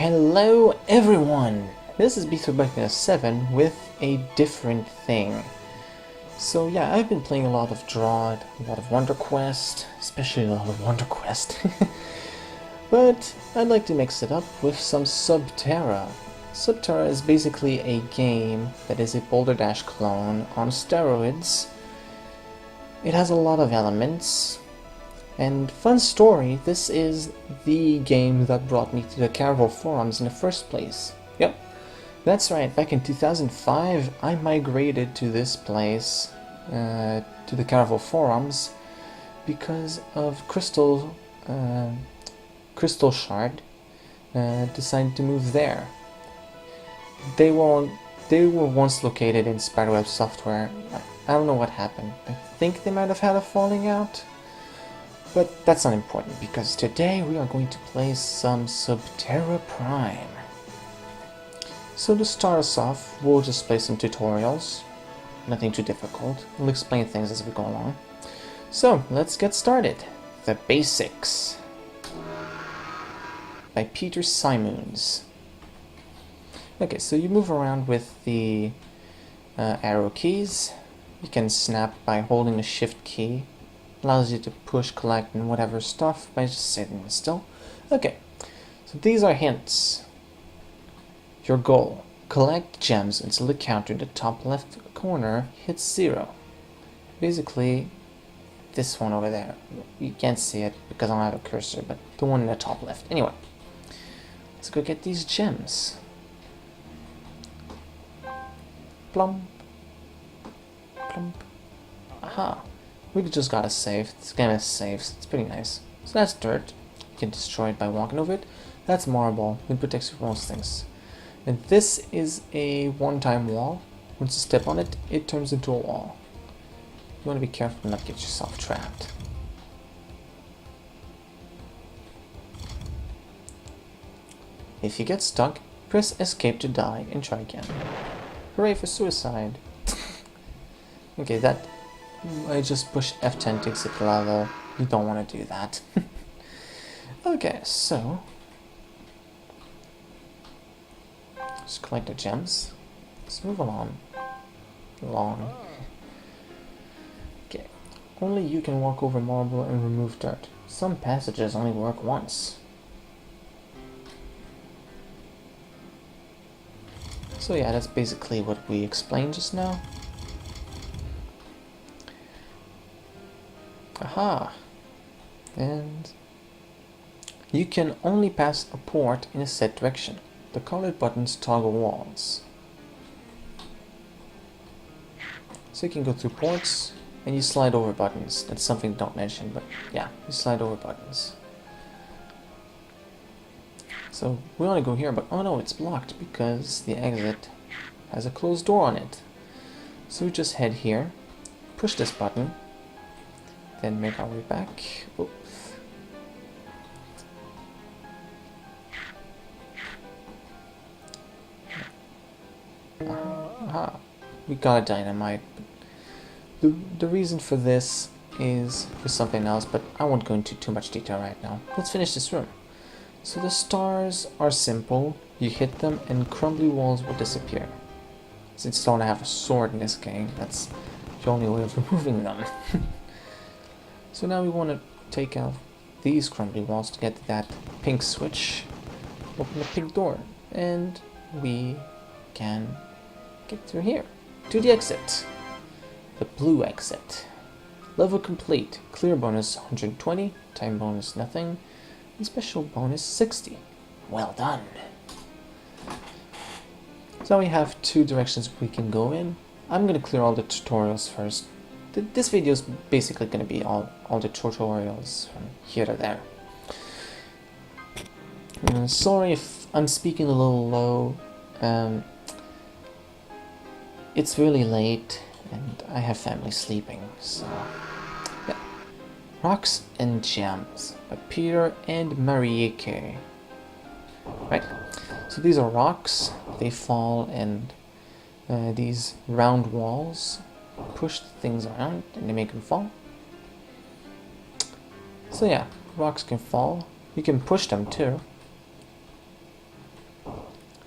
Hello everyone! This is B3-7 with a different thing. So yeah, I've been playing a lot of Draw, a lot of Wonderquest, especially a lot of Wonderquest. But I'd like to mix it up with some Subterra. Subterra is basically a game that is a Boulder Dash clone on steroids. It has a lot of elements. And fun story, this is the game that brought me to the Caravel forums in the first place. Yep, that's right, back in 2005 I migrated to this place, to the Caravel forums, because of Crystal Shard decided to move there. They were once located in Spiderweb Software. I don't know what happened. I think they might have had a falling out. But that's not important, because today we are going to play some Subterra Prime. So to start us off, we'll just play some tutorials. Nothing too difficult. We'll explain things as we go along. So, let's get started. The Basics by Peter Simons. Okay, so you move around with the arrow keys. You can snap by holding the shift key. Allows you to push, collect, and whatever stuff by just sitting still. Okay, so these are hints. Your goal: collect gems until the counter in the top left corner hits 0. Basically, this one over there. You can't see it because I don't have a cursor, but the one in the top left. Anyway, let's go get these gems. Plump. Plump. Aha. We just got a save. This game has saves. It's pretty nice. So that's dirt. You can destroy it by walking over it. That's marble. It protects you from most things. And this is a one-time wall. Once you step on it, it turns into a wall. You want to be careful not to get yourself trapped. If you get stuck, press escape to die and try again. Hooray for suicide. Okay, that... I just pushed F10 to exit the level. You don't want to do that. Okay, so... let's collect the gems. Let's move along. Okay. Only you can walk over marble and remove dirt. Some passages only work once. So yeah, that's basically what we explained just now. Aha! And you can only pass a port in a set direction. The colored buttons toggle walls. So you can go through ports and you slide over buttons. That's something don't mention, but yeah, you slide over buttons. So we want to go here, but oh no, it's blocked because the exit has a closed door on it. So we just head here, push this button, then make our way back. Oops. Aha. We got a dynamite. The reason for this is for something else, but I won't go into too much detail right now. Let's finish this room. So the stars are simple. You hit them and crumbly walls will disappear. Since you don't have a sword in this game, that's the only way of removing them. So now we want to take out these crumbly walls to get to that pink switch, open the pink door, and we can get through here to the exit. The blue exit. Level complete. Clear bonus 120, time bonus nothing, and special bonus 60. Well done. So now we have 2 directions we can go in. I'm going to clear all the tutorials first. This video is basically going to be all the tutorials from here to there. Sorry if I'm speaking a little low. It's really late and I have family sleeping, so yeah. Rocks and Gems by Peter and Marieke. Right, so these are rocks. They fall and these round walls push things around and they make them fall. So yeah, rocks can fall. You can push them too.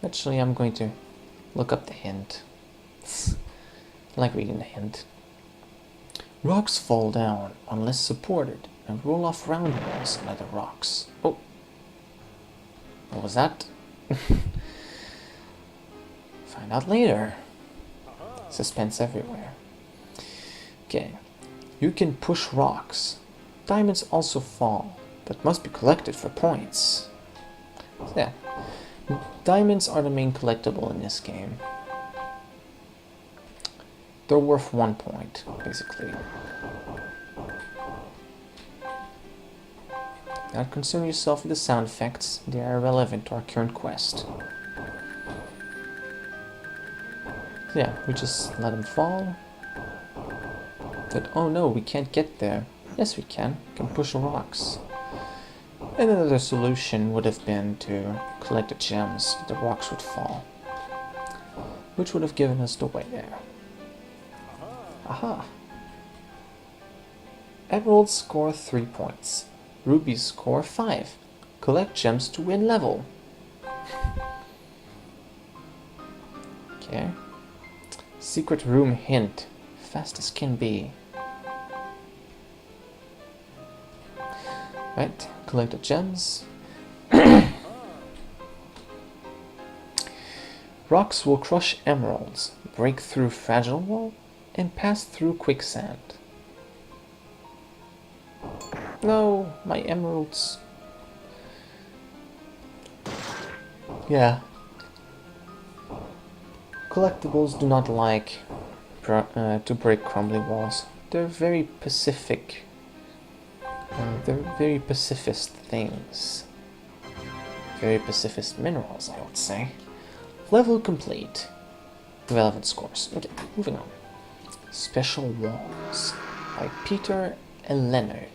Actually, I'm going to look up the hint. I like reading the hint. Rocks fall down unless supported and roll off round walls and other rocks. Oh. What was that? Find out later. Suspense everywhere. Okay. You can push rocks. Diamonds also fall, but must be collected for points. So yeah. Diamonds are the main collectible in this game. They're worth 1 point, basically. Don't concern yourself with the sound effects, they are irrelevant to our current quest. So yeah, we just let them fall. But oh no, we can't get there. Yes we can. We can push rocks. And another solution would have been to collect the gems, the rocks would fall. Which would have given us the way there. Aha! Emeralds score 3 points. Rubies score 5. Collect gems to win level. Okay. Secret room hint. Fast as can be. Right, collect the gems. Rocks will crush emeralds, break through fragile wall, and pass through quicksand. No, my emeralds. Yeah. Collectibles do not like to break crumbly walls. They're very Pacific. They're very pacifist things. Very pacifist minerals, I would say. Level complete. Relevant scores. Okay, moving on. Special Walls by Peter and Leonard.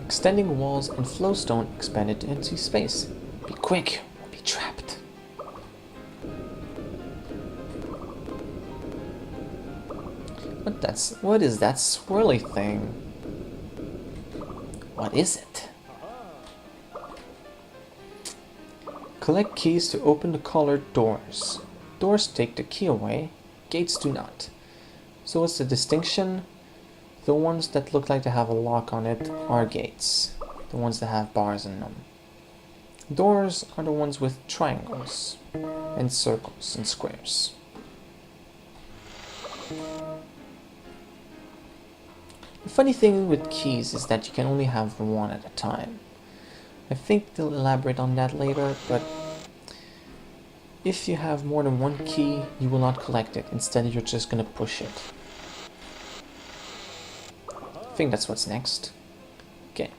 Extending walls and flowstone expanded to empty space. Be quick, or be trapped. What is that swirly thing? What is it? Collect keys to open the colored doors. Doors take the key away, gates do not. So what's the distinction? The ones that look like they have a lock on it are gates. The ones that have bars in them. Doors are the ones with triangles and circles and squares. The funny thing with keys is that you can only have one at a time. I think they'll elaborate on that later, but if you have more than one key, you will not collect it. Instead, you're just gonna push it. I think that's what's next. Okay.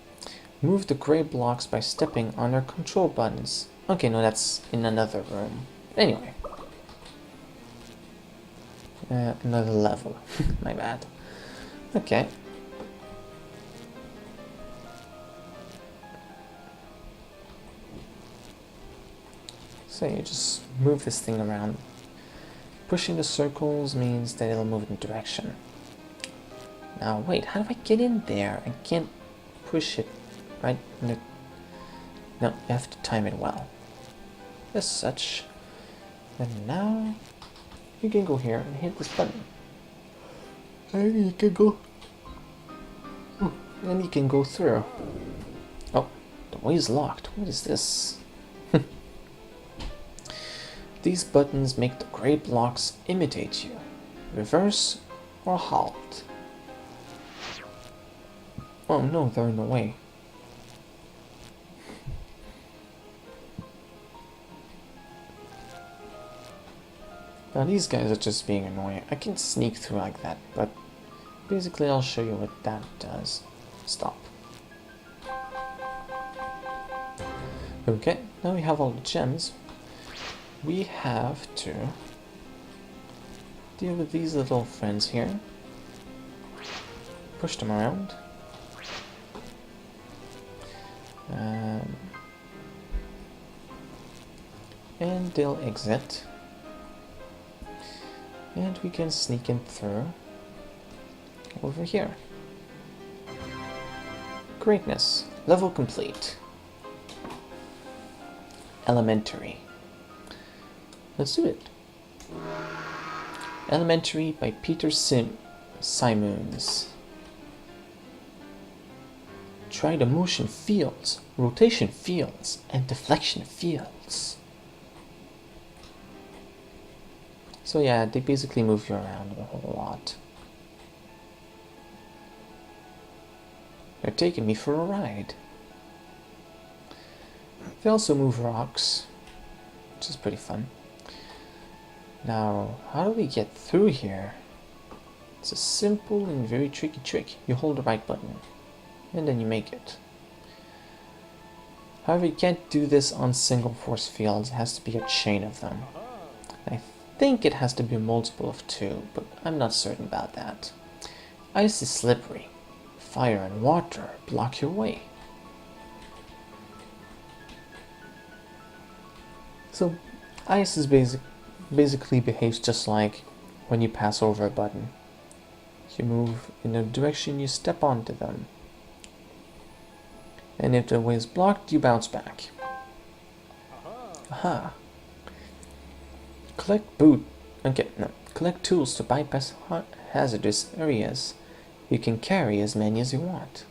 Move the gray blocks by stepping on their control buttons. Okay, no, that's in another room. Anyway. Another level. My bad. Okay. So you just move this thing around. Pushing the circles means that it'll move in direction. Now wait, how do I get in there? I can't push it right in the... No, you have to time it well. As such. And now you can go here and hit this button. And you can go... And you can go through. Oh, the way is locked. What is this? These buttons make the gray blocks imitate you. Reverse or halt. Oh no, they're in the way. Now these guys are just being annoying. I can sneak through like that, but basically I'll show you what that does. Stop. Okay, now we have all the gems. We have to deal with these little friends here. Push them around. And they'll exit. And we can sneak in through over here. Greatness. Level complete. Elementary. Let's do it. Elementary by Peter Simons. Try the motion fields, rotation fields, and deflection fields. So yeah, they basically move you around a whole lot. They're taking me for a ride. They also move rocks, which is pretty fun. Now, how do we get through here? It's a simple and very tricky trick. You hold the right button, and then you make it. However, you can't do this on single force fields. It has to be a chain of them. I think it has to be a multiple of 2, but I'm not certain about that. Ice is slippery. Fire and water block your way. So, ice is basically behaves just like when you pass over a button. You move in a direction, you step onto them. And if the way is blocked, you bounce back. Aha! Collect tools to bypass hazardous areas. You can carry as many as you want.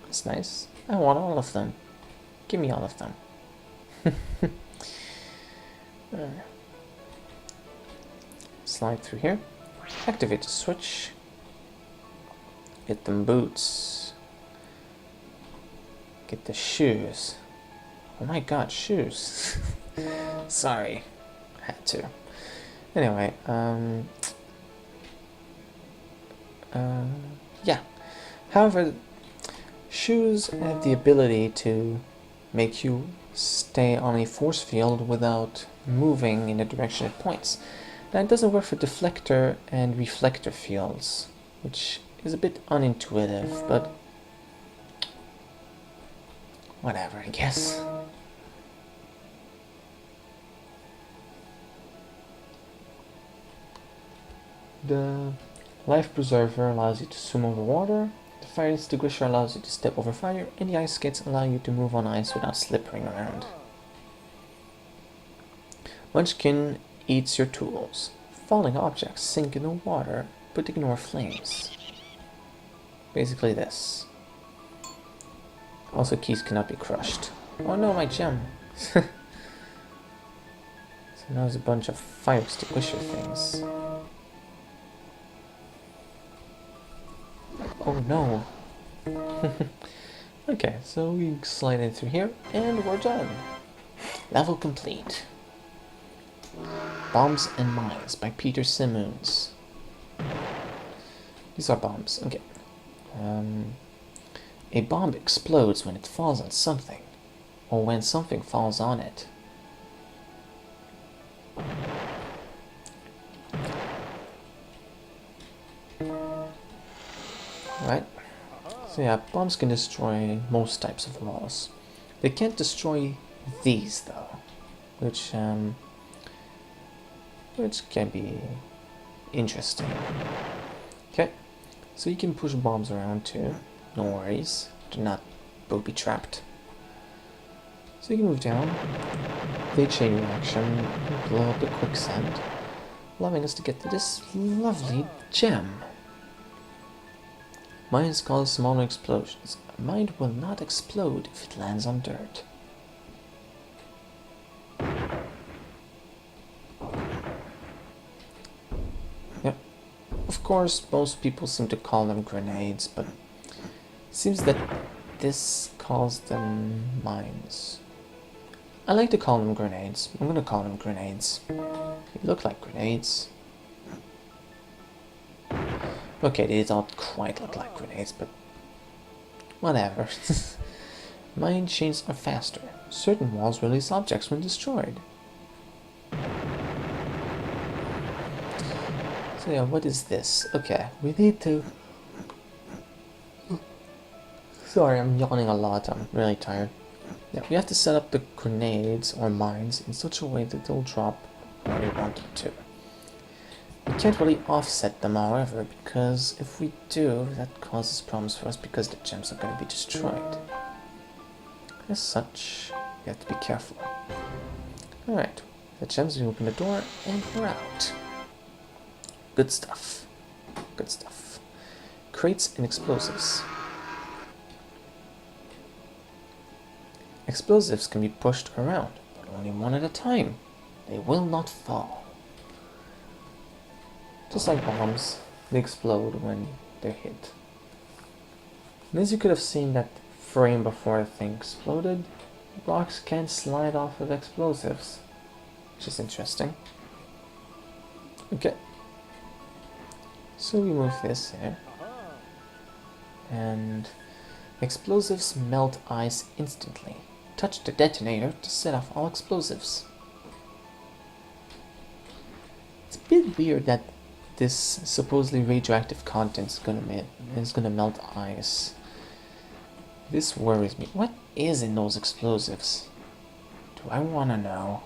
That's nice. I want all of them. Give me all of them. Slide through here. Activate the switch. Get them boots. Get the shoes. Oh my god, shoes. Sorry. Had to. Anyway, yeah. However, shoes have the ability to make you stay on a force field without moving in the direction it points. Now, it doesn't work for deflector and reflector fields, which is a bit unintuitive, but whatever, I guess. The life preserver allows you to swim over water. The fire extinguisher allows you to step over fire, and the ice skates allow you to move on ice without slipping around. Munchkin eats your tools. Falling objects sink in the water, but ignore flames. Basically this. Also, keys cannot be crushed. Oh no, my gem! So now there's a bunch of fire extinguisher things. Oh no! Okay, so we slide in through here, and we're done. Level complete. Bombs and Mines by Peter Simons. These are bombs. Okay. A bomb explodes when it falls on something, or when something falls on it. Right? So yeah, bombs can destroy most types of walls. They can't destroy these though, which can be interesting. Okay, so you can push bombs around too. No worries, they're not booby trapped. So you can move down. They chain reaction, blow up the quicksand, allowing us to get to this lovely gem. Mines cause smaller explosions. A mine will not explode if it lands on dirt. Yep. Of course, most people seem to call them grenades, but it seems that this calls them mines. I like to call them grenades. I'm gonna call them grenades. They look like grenades. Okay, they don't quite look like grenades, but whatever. Mine chains are faster. Certain walls release objects when destroyed. So yeah, what is this? Okay, we need to... Sorry, I'm yawning a lot. I'm really tired. Yeah, we have to set up the grenades or mines in such a way that they'll drop where we want them to. We can't really offset them, however, because if we do, that causes problems for us because the gems are going to be destroyed. As such, You have to be careful. Alright, the gems, we open the door, and we're out. Good stuff. Good stuff. Crates and explosives. Explosives can be pushed around, but only one at a time. They will not fall. Just like bombs, they explode when they're hit. And as you could have seen that frame before the thing exploded, rocks can slide off of explosives, which is interesting. Okay. So we move this here. And explosives melt ice instantly. Touch the detonator to set off all explosives. It's a bit weird that this supposedly radioactive content is gonna melt ice. This worries me. What is in those explosives? Do I wanna know?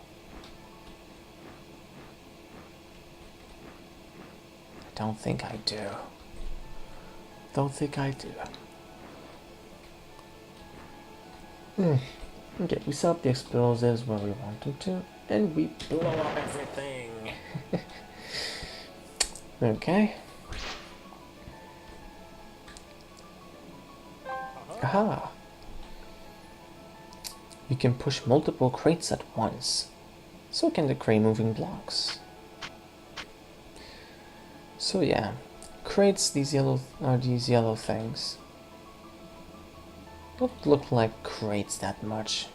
I don't think I do. Don't think I do. Okay, we set up the explosives where we want them to, and we blow up everything. Okay. Aha! You can push multiple crates at once. So can the crate moving blocks. So yeah, crates, these yellow things. Don't look like crates that much.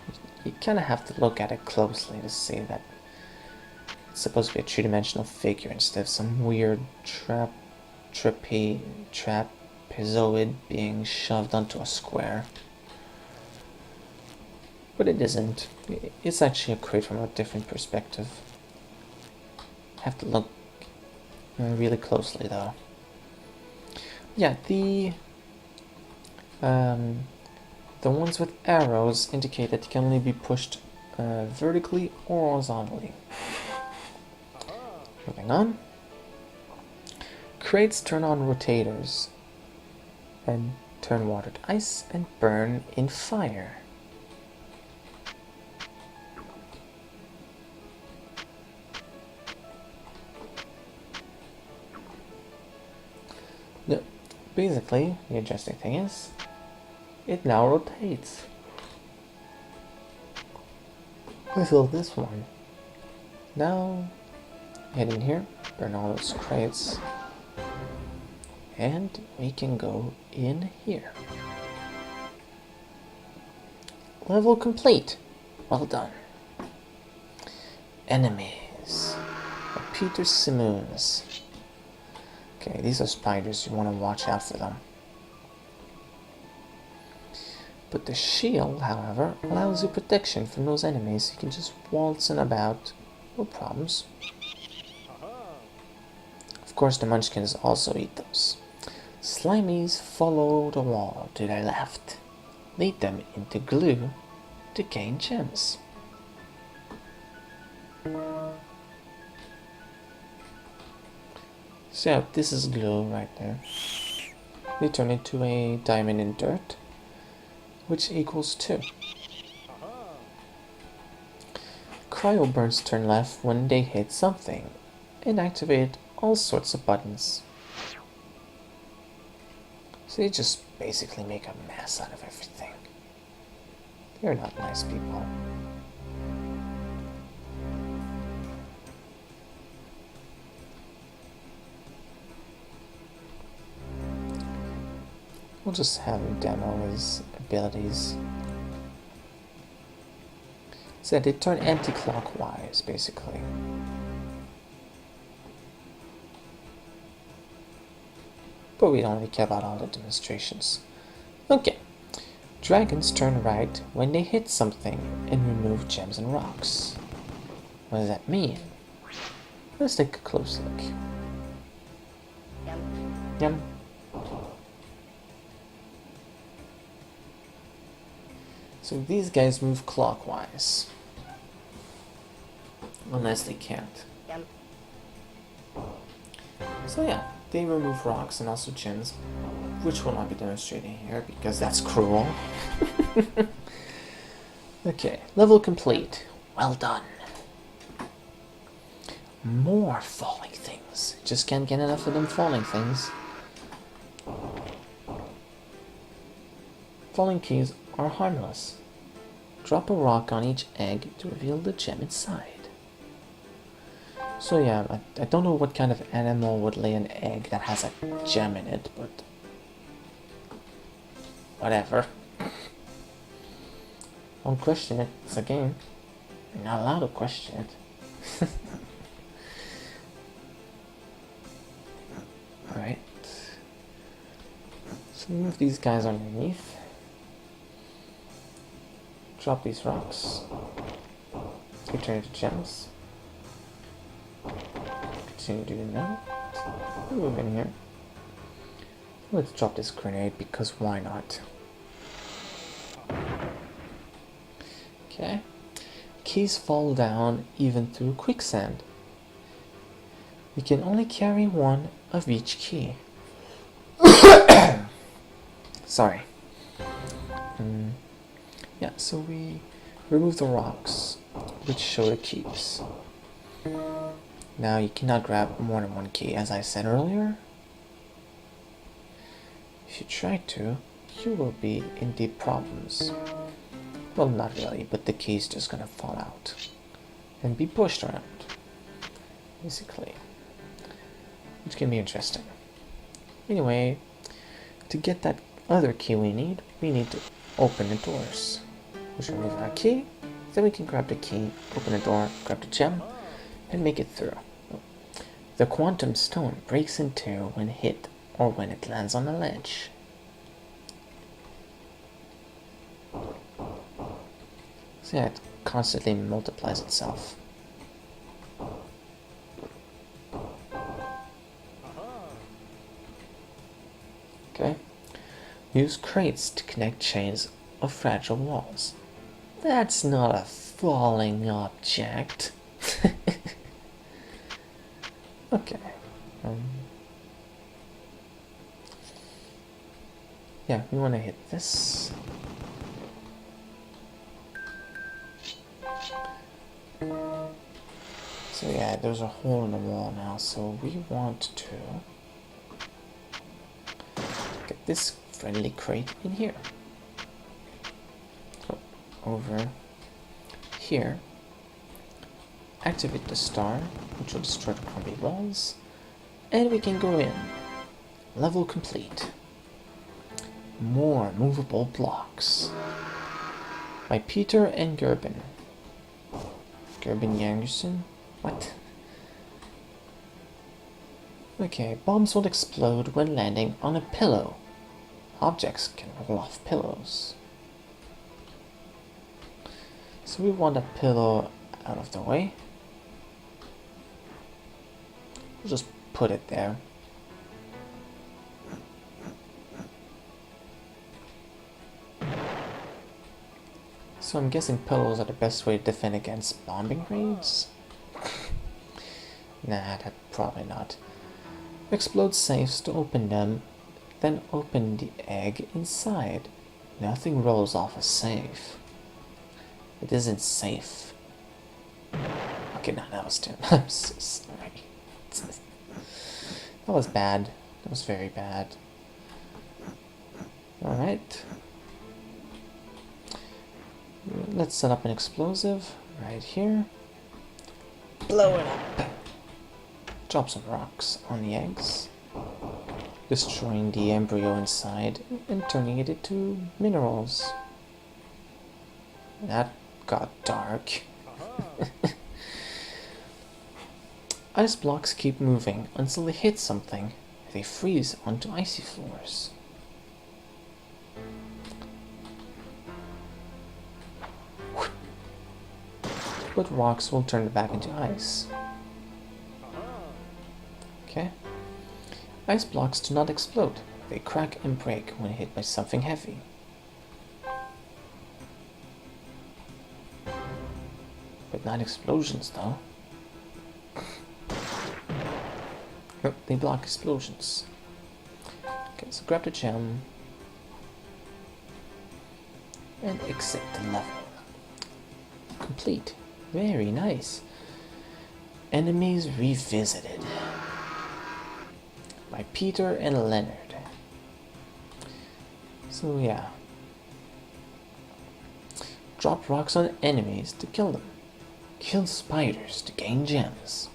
You kind of have to look at it closely to see that it's supposed to be a three-dimensional figure instead of some weird trapezoid being shoved onto a square. But it isn't. It's actually a crate from a different perspective. Have to look really closely though. Yeah, the ones with arrows indicate that they can only be pushed vertically or horizontally. Moving on. Crates turn on rotators and turn water to ice and burn in fire. No, basically, the interesting thing is, it now rotates. I filled this one. Now, head in here, burn all those crates, and we can go in here. Level complete. Well done. Enemies. Peter Simoons. Okay, these are spiders. You want to watch out for them. But the shield, however, allows you protection from those enemies. You can just waltz in about, no problems. Of course, the munchkins also eat those. Slimies follow the wall to their left. Lead them into glue to gain gems. So this is glue right there. They turn into a diamond in dirt, which equals 2. Cryo burns turn left when they hit something and activate all sorts of buttons. So they just basically make a mess out of everything. They're not nice people. We'll just have him demo his abilities. So they turn anti-clockwise, basically. But we don't really care about all the demonstrations. Okay. Dragons turn right when they hit something and remove gems and rocks. What does that mean? Let's take a close look. Yum. So these guys move clockwise. Unless they can't. So yeah, they remove rocks and also gems, which will not be demonstrating here because that's cruel. Okay, level complete. Well done. More falling things. Just can't get enough of them falling things. Falling keys are harmless. Drop a rock on each egg to reveal the gem inside. So yeah, I don't know what kind of animal would lay an egg that has a gem in it, but whatever. Don't question it, it's a game. You're not allowed to question it. Alright. So move these guys underneath. Drop these rocks. Return to gems. Continue doing that. Move in here. Let's drop this grenade because why not? Okay. Keys fall down even through quicksand. We can only carry one of each key. Sorry. Yeah, so we remove the rocks, which show the keys. Now you cannot grab more than one key, as I said earlier. If you try to, you will be in deep problems. Well, not really, but the key's just gonna fall out and be pushed around, basically, which can be interesting. Anyway, to get that other key we need to open the doors. Which remove our key, then we can grab the key, open the door, grab the gem, and make it through. The quantum stone breaks in two when hit or when it lands on a ledge. So yeah, it constantly multiplies itself. Okay. Use crates to connect chains of fragile walls. That's not a falling object. Okay. Yeah, we want to hit this. So yeah, there's a hole in the wall now, so we want to get this friendly crate in here. Go over here. Activate the star, which will destroy the crumbly walls, and we can go in. Level complete. More movable blocks. By Peter and Gerben. Gerben Jangerson? What? Okay, bombs will explode when landing on a pillow. Objects can roll off pillows. So we want a pillow out of the way. We'll just put it there. So I'm guessing pillows are the best way to defend against bombing raids? Nah, that probably not. Explode safes to open them, then open the egg inside. Nothing rolls off a safe. It isn't safe. Okay, no, that was too. I'm so sorry. That was bad. That was very bad. Alright. Let's set up an explosive right here. Blow it up. Drop some rocks on the eggs, destroying the embryo inside and turning it into minerals. That got dark. Ice blocks keep moving until they hit something. They freeze onto icy floors. But rocks will turn back into ice. Okay. Ice blocks do not explode. They crack and break when hit by something heavy. But not explosions, though. Nope, they block explosions. Okay, so grab the gem and exit the level. complete. Very nice. Enemies Revisited by Peter and Leonard. So yeah. Drop rocks on enemies to kill them. Kill spiders to gain gems.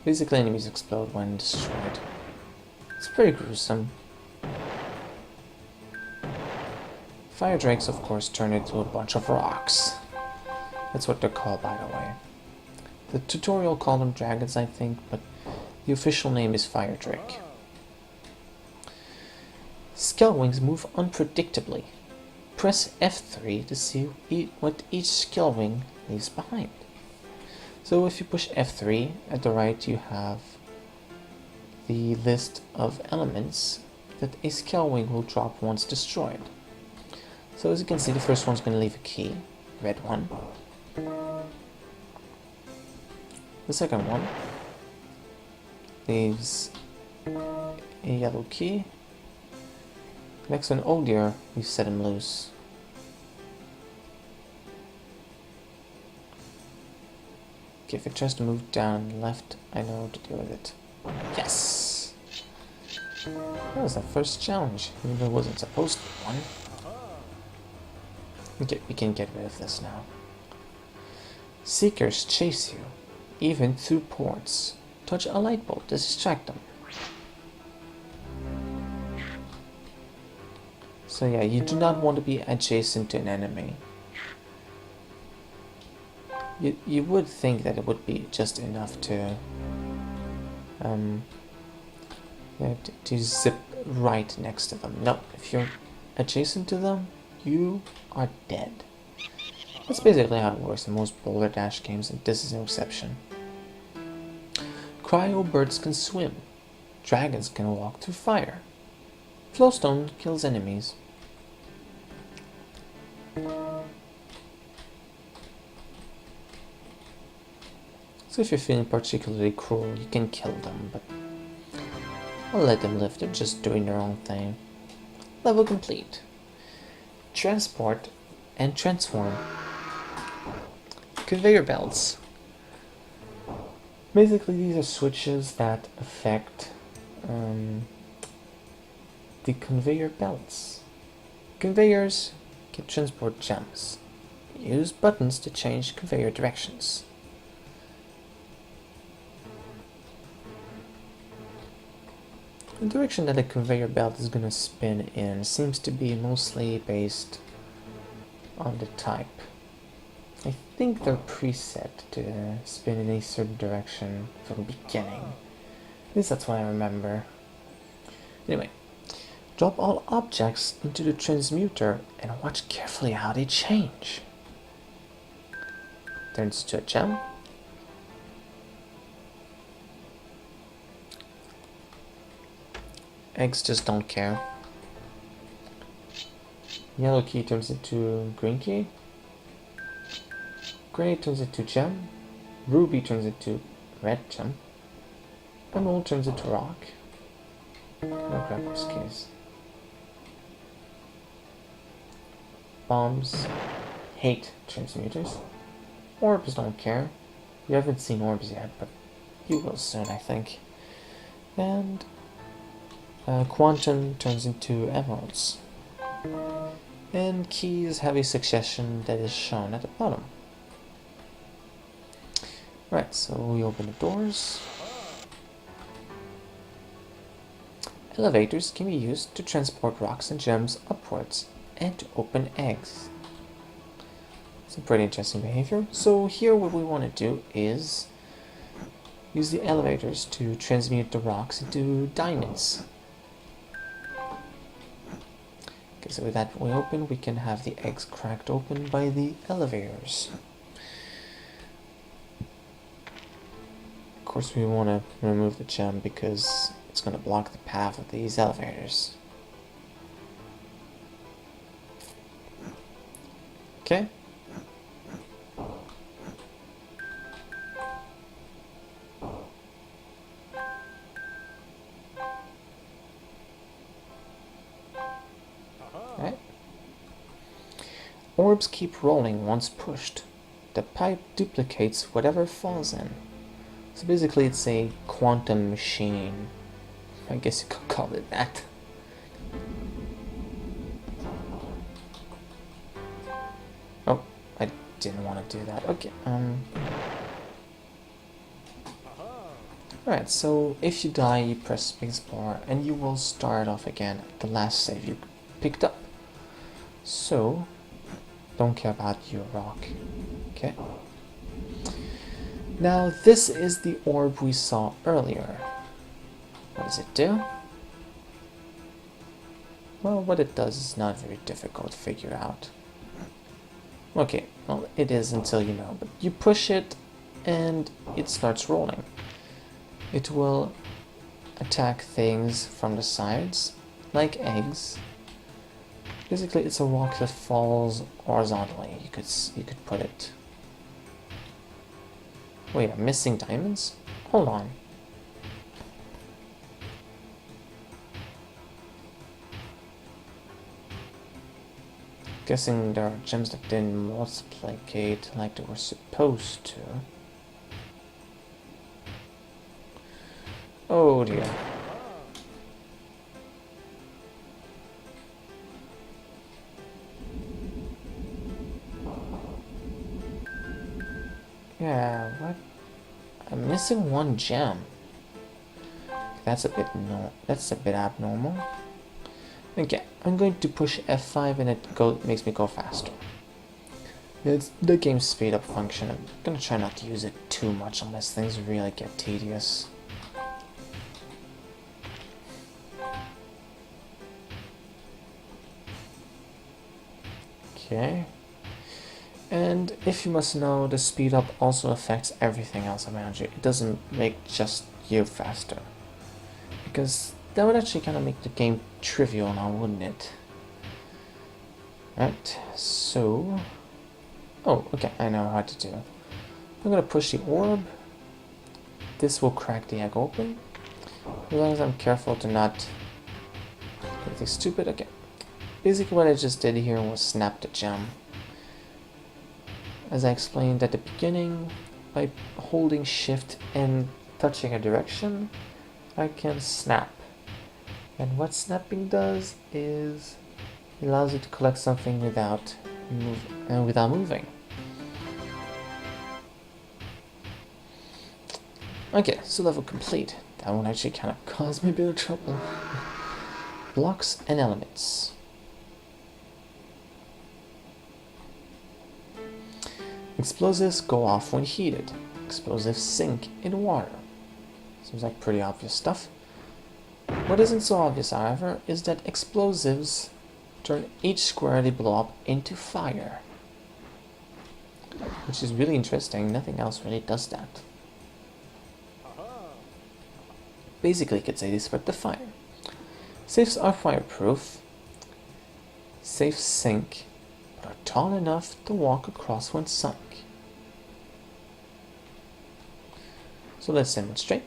Basically, enemies explode when destroyed. It's pretty gruesome. Fire drakes, of course, turn into a bunch of rocks. That's what they're called, by the way. The tutorial called them dragons, I think, but the official name is fire drake. Skellwings move unpredictably. Press F3 to see what each skellwing leaves behind. So if you push F3, at the right you have the list of elements that a skellwing will drop once destroyed. So as you can see, the first one's going to leave a key, red one. The second one leaves a yellow key. Next one, oh dear, we set him loose. Okay, if it tries to move down left, I know to deal with it. Yes! That was our first challenge, even though it wasn't supposed to be one. Okay, we can get rid of this now. Seekers chase you, even through ports. Touch a light bulb to distract them. So yeah, you do not want to be adjacent to an enemy. You would think that it would be just enough to zip right next to them. No, if you're adjacent to them, you are dead. That's basically how it works in most Boulder Dash games, and this is no exception. Cryo birds can swim. Dragons can walk through fire. Flowstone kills enemies. So if you're feeling particularly cruel, you can kill them, but I'll let them live. They're just doing their own thing. Level complete. Transport and transform. Conveyor belts. Basically, these are switches that affect the conveyor belts. Conveyors can transport gems. Use buttons to change conveyor directions. The direction that a conveyor belt is going to spin in seems to be mostly based on the type. I think they're preset to spin in a certain direction from the beginning. At least that's what I remember. Anyway, drop all objects into the transmuter and watch carefully how they change. Turns to a gem. Eggs just don't care. Yellow key turns into green key. Gray turns into gem. Ruby turns into red gem. Emerald turns into rock. No grabber's keys. Bombs hate transmuters. Orbs don't care. You haven't seen orbs yet, but you will soon, I think. And quantum turns into emeralds. And keys have a succession that is shown at the bottom. Right, so we open the doors. Elevators can be used to transport rocks and gems upwards and to open eggs. Some pretty interesting behavior. So here what we want to do is use the elevators to transmute the rocks into diamonds. Okay, so with that we open, we can have the eggs cracked open by the elevators. Of course we want to remove the gem because it's going to block the path of these elevators. Okay. Alright. orbs keep rolling once pushed. The pipe duplicates whatever falls in. So basically it's a quantum machine. I guess you could call it that. Oh, I didn't want to do that. Okay, Alright, so if you die, you press spacebar and you will start off again at the last save you picked up. So, don't care about your rock. Okay. Now, this is the orb we saw earlier. What does it do? Well, what it does is not very difficult to figure out. Okay, well, it is until you know, but you push it and it starts rolling. It will attack things from the sides, like eggs. Basically, it's a rock that falls horizontally. You could put it. Wait, I'm missing diamonds? Hold on. Guessing there are gems that didn't multiplicate like they were supposed to. Oh dear. Yeah, what? I'm missing one gem. That's a bit abnormal. Okay, I'm going to push F5 and it makes me go faster. It's the game's speed up function. I'm gonna try not to use it too much unless things really get tedious. Okay. And if you must know, the speed up also affects everything else around you. It doesn't make just you faster. Because that would actually kind of make the game trivial now, wouldn't it? Right, so... Oh, okay, I know how to do it. I'm gonna push the orb. This will crack the egg open. As long as I'm careful to not do anything stupid. Okay. Basically what I just did here was snap the gem. As I explained at the beginning, by holding shift and touching a direction, I can snap. And what snapping does is it allows you to collect something without moving. Okay, so level complete. That one actually kind of caused me a bit of trouble. Blocks and elements. Explosives go off when heated. Explosives sink in water. Seems like pretty obvious stuff. What isn't so obvious, however, is that explosives turn each square they blow up into fire. Which is really interesting. Nothing else really does that. Basically, you could say they spread the fire. Safes are fireproof. Safes sink, but are tall enough to walk across when sunk. So let's demonstrate.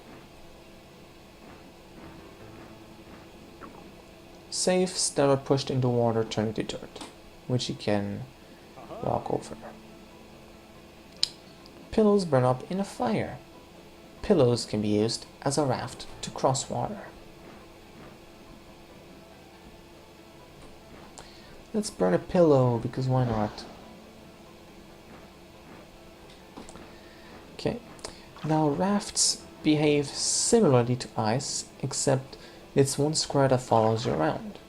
Safes that are pushed into water turn into dirt, which you can walk over. Pillows burn up in a fire. Pillows can be used as a raft to cross water. Let's burn a pillow, because why not? Okay, now rafts behave similarly to ice, except it's one square that follows you around.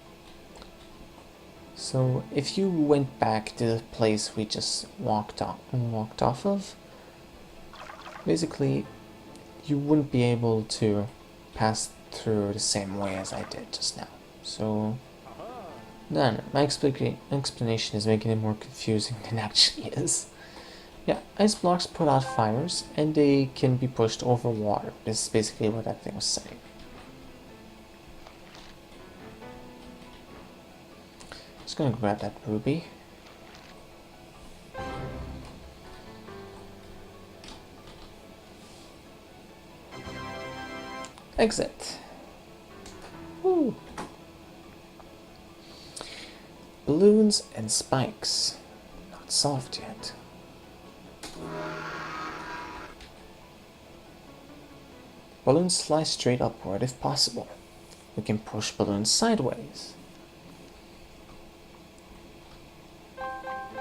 So if you went back to the place we just walked off of, basically you wouldn't be able to pass through the same way as I did just now. So then my explanation is making it more confusing than it actually is. Yeah, ice blocks put out fires and they can be pushed over water. This is basically what that thing was saying. Just gonna grab that ruby. Exit. Woo. Balloons and spikes. not solved yet. Balloons fly straight upward if possible. We can push balloons sideways.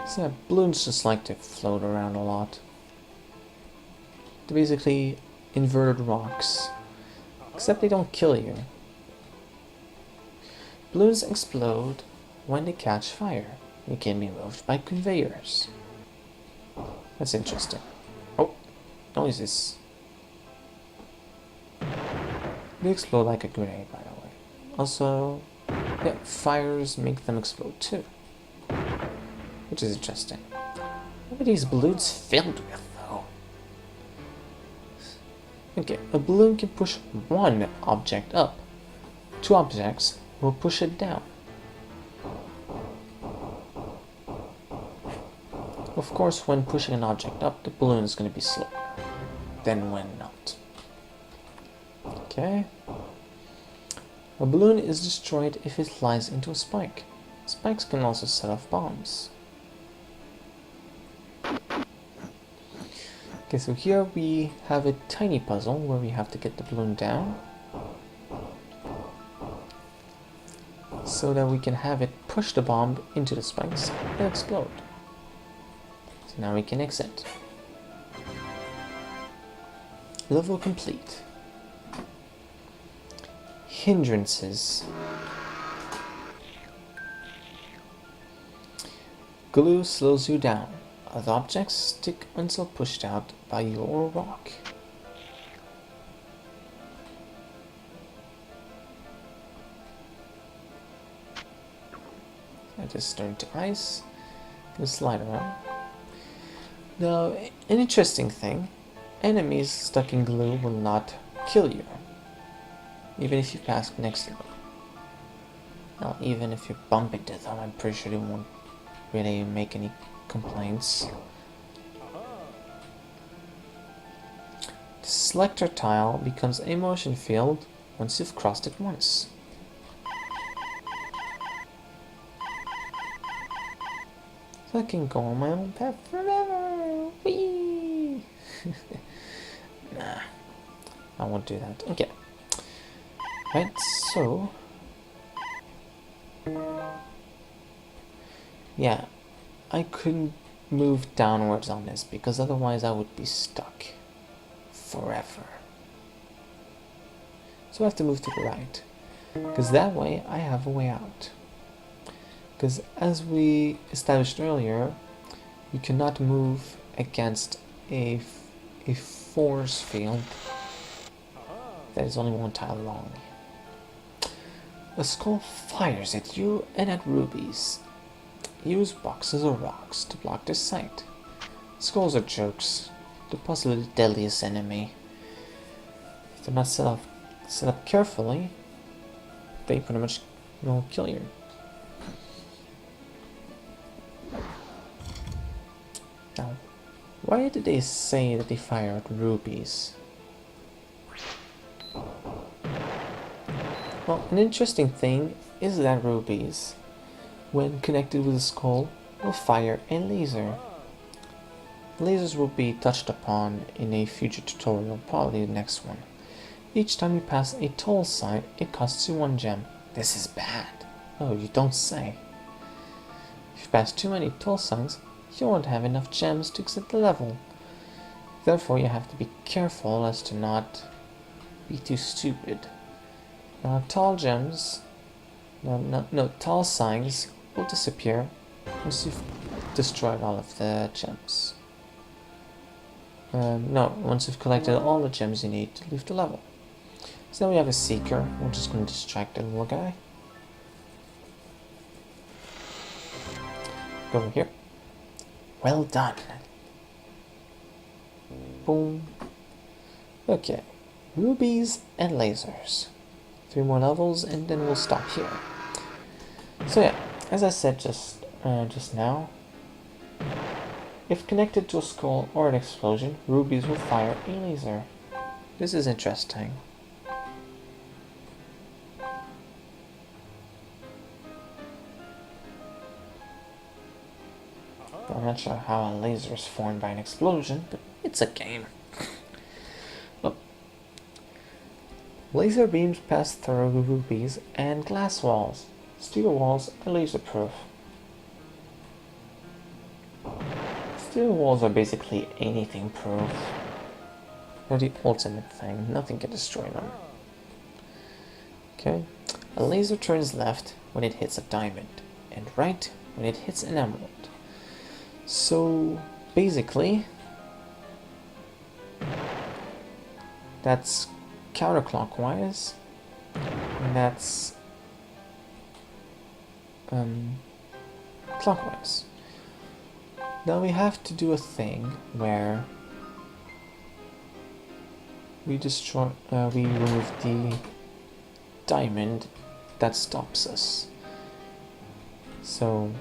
So balloons just like to float around a lot. They're basically inverted rocks, except they don't kill you. Balloons explode when they catch fire. They can be moved by conveyors. That's interesting. Oh, noises. They explode like a grenade, by the way. Also, yeah, fires make them explode too. Which is interesting. What are these balloons filled with, though? Okay, a balloon can push one object up. Two objects will push it down. Of course, when pushing an object up, the balloon is going to be slower than when not. Okay. A balloon is destroyed if it flies into a spike. Spikes can also set off bombs. Okay, so here we have a tiny puzzle where we have to get the balloon down so that we can have it push the bomb into the spikes and explode. So now we can exit. Level complete. Hindrances. Glue slows you down. Other objects stick until pushed out by your rock. I just turn to ice and slide around. Now, an interesting thing, enemies stuck in glue will not kill you, even if you pass next to them. Now, even if you bump into them, I'm pretty sure they won't really make any complaints. The selector tile becomes a motion field once you've crossed it once. So I can go on my own path forever. Whee! Nah, I won't do that. Okay. Right, so yeah, I couldn't move downwards on this because otherwise I would be stuck forever. So I have to move to the right because that way I have a way out. Because as we established earlier, you cannot move against a force field that is only one tile long. A skull fires at you and at Rubies. Use boxes or rocks to block their sight. Skulls are jokes. They're possibly the deadliest enemy. If they're not set up carefully, they pretty much will kill you. Now, why did they say that they fire at Rubies? Well, an interesting thing is that Rubies, when connected with a skull, will fire a laser. Lasers will be touched upon in a future tutorial, probably the next one. Each time you pass a toll sign, it costs you 1 gem. This is bad. Oh, you don't say. If you pass too many toll signs, you won't have enough gems to exit the level. Therefore, you have to be careful as to not be too stupid. Now, tall signs will disappear once you've destroyed all of the gems. Once you've collected all the gems you need to leave the level. So now we have a seeker. We're just going to distract the little guy. Go over here. Well done. Boom. Okay. Rubies and lasers. 3 more levels and then we'll stop here. So yeah, as I said just now, if connected to a skull or an explosion, Rubies will fire a laser. This is interesting. I'm not sure how a laser is formed by an explosion, but it's a game. Well, laser beams pass through rubies and glass walls. Steel walls are laser-proof. Steel walls are basically anything proof. They're the ultimate thing. Nothing can destroy them. Okay. A laser turns left when it hits a diamond, and right when it hits an emerald. So, basically, that's counterclockwise, and that's clockwise. Now we have to do a thing where we remove the diamond that stops us. So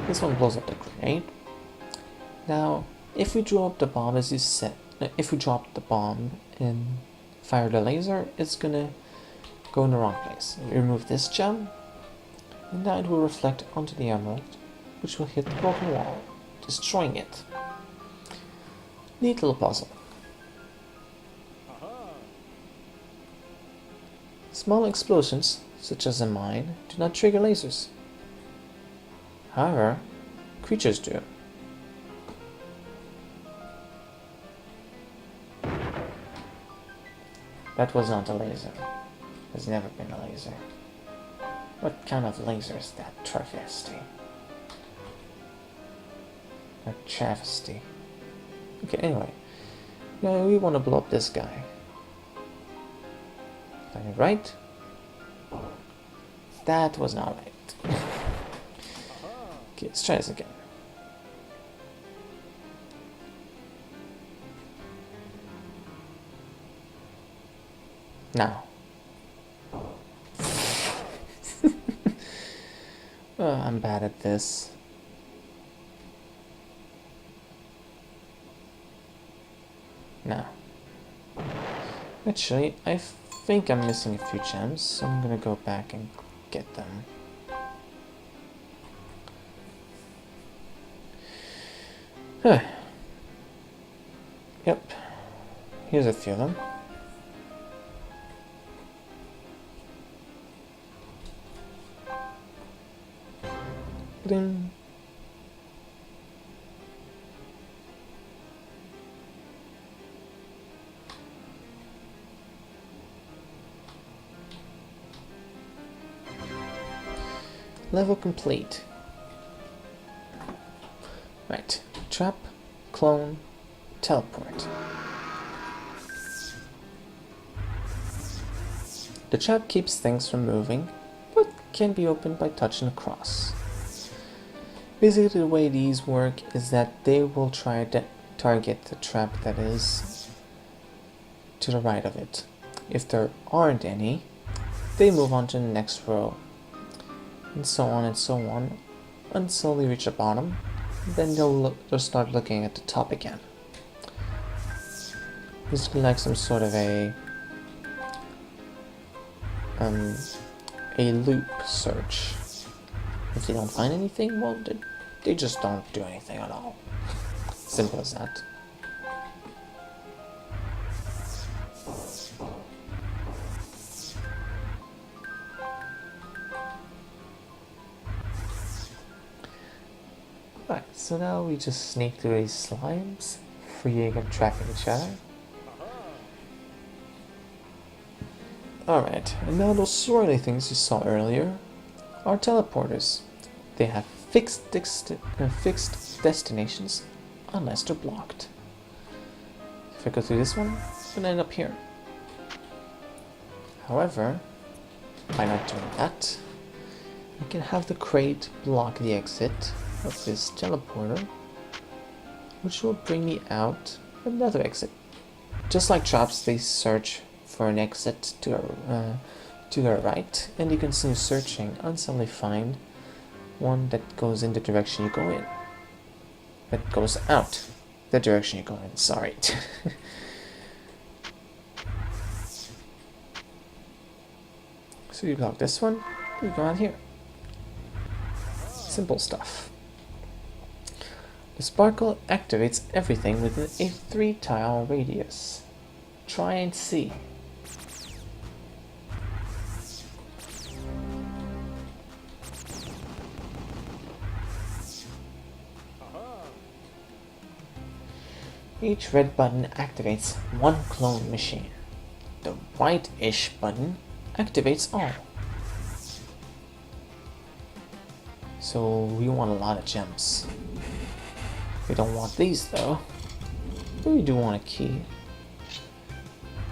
this one blows up the grenade. Now, if we drop the bomb as you said, if we drop the bomb and fire the laser, it's gonna go in the wrong place. We remove this gem, and now it will reflect onto the emerald, which will hit the broken wall, destroying it. Neat little puzzle. Small explosions, such as a mine, do not trigger lasers. However, creatures do. That was not a laser. Has never been a laser. What kind of laser is that? Travesty. A travesty. Okay, anyway. Now we want to blow up this guy. Got it right? That was not right. Okay, let's try this again. Now. Oh, I'm bad at this. Now. Actually, I think I'm missing a few gems, so I'm gonna go back and get them. Yep. Here's a few of them. Ding. Level complete. Right. Trap, clone, teleport. The trap keeps things from moving, but can be opened by touching a cross. Basically, the way these work is that they will try to target the trap that is to the right of it. If there aren't any, they move on to the next row, and so on, until they reach the bottom. Then they'll start looking at the top again. Basically like some sort of a loop search. If they don't find anything, well, they just don't do anything at all. Simple as that. Right, so now we just sneak through these slimes, freeing and trapping each other. Alright, and now those swirly things you saw earlier are teleporters. They have fixed destinations unless they're blocked. If I go through this one, I'm gonna end up here. However, by not doing that, I can have the crate block the exit of this teleporter, which will bring me out another exit. Just like traps, they search for an exit to their right, and you continue searching until they find one that goes in the direction you go in. That goes out the direction you go in, sorry. So you block this one, you go out here. Simple stuff. The sparkle activates everything within a 3-tile radius. Try and see. Each red button activates one clone machine. The white-ish button activates all. So we want a lot of gems. We don't want these though. But we do want a key.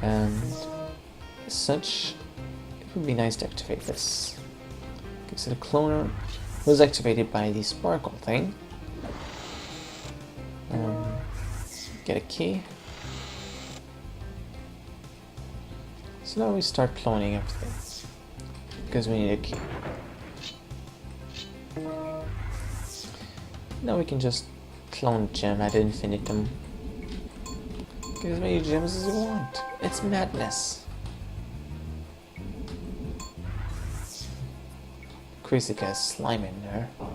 And as such, it would be nice to activate this. Okay, so the cloner was activated by the sparkle thing. Get a key. So now we start cloning everything. Because we need a key. Now we can just clone gem ad infinitum. Get as many gems as you want. It's madness. Crazy guy slime in there. But,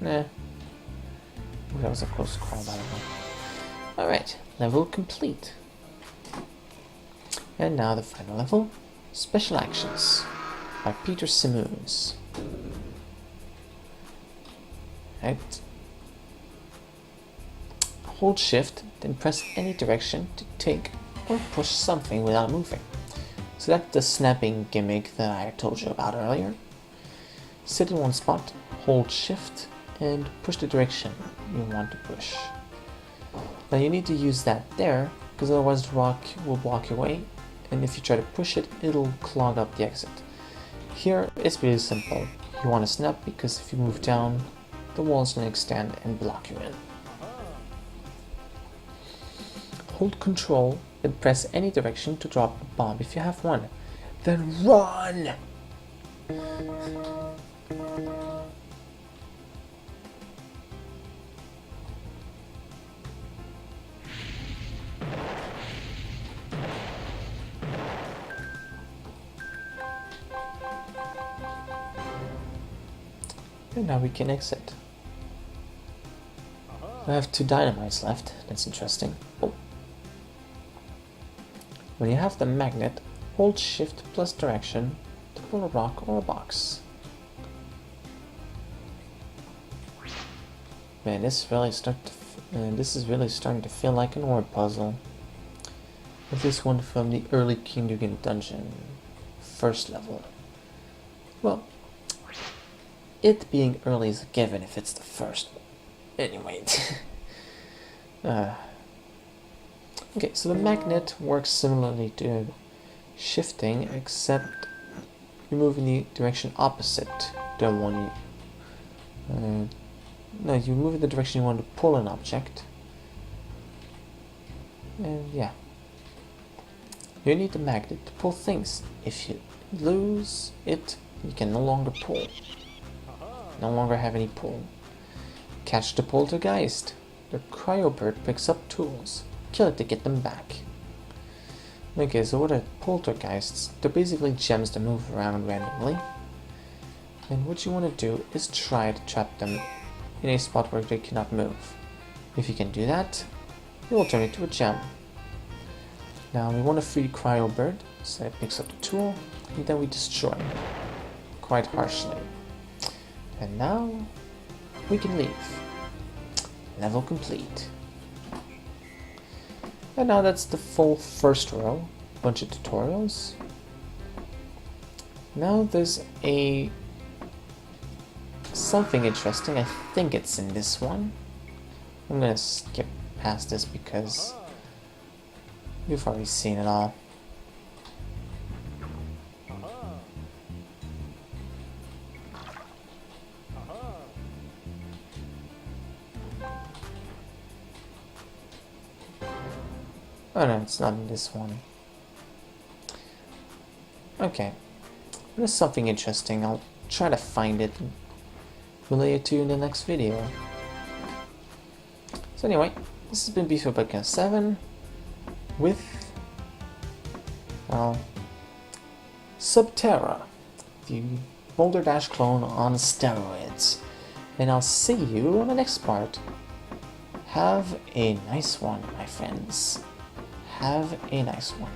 nah. Ooh, that was a close call, by the way. Alright, level complete. And now the final level, Special Actions by Peter Simmons. Right. Hold shift, then press any direction to take or push something without moving. So that's the snapping gimmick that I told you about earlier. Sit in one spot, hold shift, and push the direction you want to push. Now you need to use that there, because otherwise the rock will block your way, and if you try to push it, it'll clog up the exit. Here, it's really simple. You want to snap, because if you move down, the wall's going to extend and block you in. Hold control and press any direction to drop a bomb if you have one. Then run! And now we can exit. I have 2 dynamites left. That's interesting. Oh. When you have the magnet, hold shift plus direction to pull a rock or a box. Man, this is really starting to feel like an ore puzzle. With this one from the early Kindergarten dungeon, first level. Well, it being early is a given if it's the first. Anyway. Okay, so the magnet works similarly to shifting, except you're moving the direction opposite the one you... no, you move in the direction you want to pull an object. And yeah. You need the magnet to pull things. If you lose it, you can no longer pull. No longer have any pull. Catch the poltergeist. The cryobird picks up tools. Kill it to get them back. Okay, so what are poltergeists? They're basically gems that move around randomly. And what you want to do is try to trap them in a spot where they cannot move. If you can do that, it will turn into a gem. Now we want to free cryobird, so it picks up the tool, and then we destroy it quite harshly. And now we can leave. Level complete. And now that's the full first row. Bunch of tutorials. Now there's something interesting. I think it's in this one. I'm gonna skip past this because you've already seen it all. Oh no, it's not in this one. Okay. There's something interesting. I'll try to find it and relay it to you in the next video. So anyway, this has been Supaplex 7 with, well, Subterra, the Boulder Dash clone on steroids. And I'll see you on the next part. Have a nice one, my friends. Have a nice one.